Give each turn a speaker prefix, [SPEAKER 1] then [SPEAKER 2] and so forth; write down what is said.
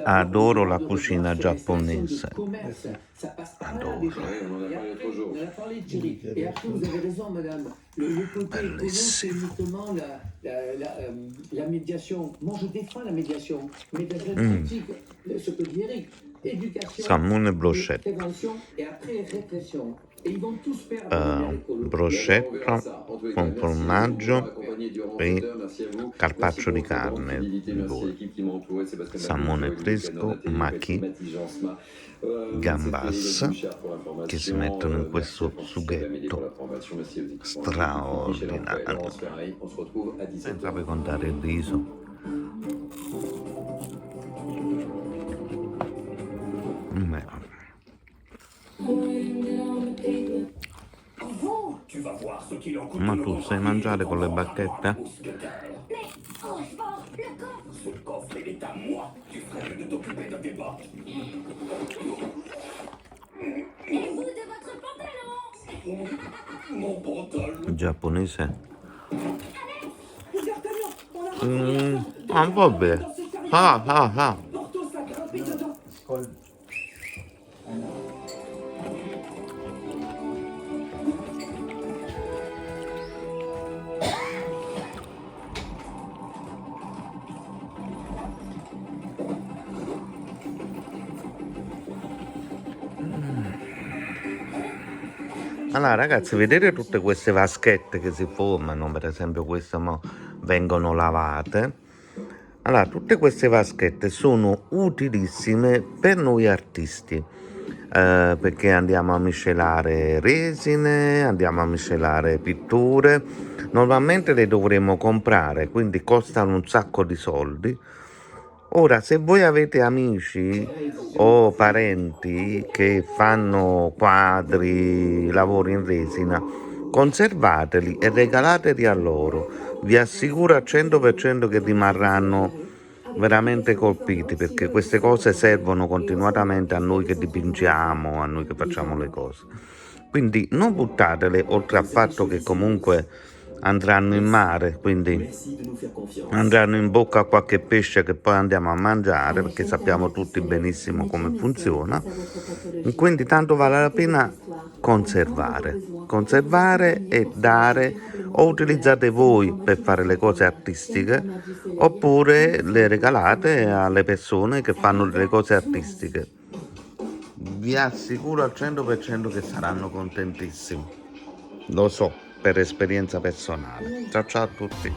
[SPEAKER 1] Adoro la cucina giapponese. Adoro. Bellissimo.
[SPEAKER 2] La médiation. Moi, je défends la médiation. Médiation critique, ce que dit Eric. Éducation,
[SPEAKER 1] Salmone e brochette.
[SPEAKER 2] prévention et après répression. Et ils vont tous perdre
[SPEAKER 1] Brochetta con formaggio e carpaccio di carne di voi. Salmone fresco, maki, gambas che si mettono in questo sughetto straordinario senza poi contare il riso. Ma tu sai mangiare con le bacchette? Il giapponese? Vabbè. Allora ragazzi, vedete tutte queste vaschette che si formano, per esempio queste vengono lavate. Allora, tutte queste vaschette sono utilissime per noi artisti, perché andiamo a miscelare resine, andiamo a miscelare pitture. Normalmente le dovremmo comprare, quindi costano un sacco di soldi. Ora, se voi avete amici o parenti che fanno quadri, lavori in resina, conservateli e regalateli a loro. Vi assicuro al 100% che rimarranno veramente colpiti, perché queste cose servono continuamente a noi che dipingiamo, a noi che facciamo le cose. Quindi non buttatele, oltre al fatto che comunque andranno in mare, quindi andranno in bocca a qualche pesce che poi andiamo a mangiare, perché sappiamo tutti benissimo come funziona. Quindi tanto vale la pena conservare e dare, o utilizzate voi per fare le cose artistiche oppure le regalate alle persone che fanno delle cose artistiche. Vi assicuro al 100% che saranno contentissimi. Lo so, per esperienza personale. Ciao ciao a tutti.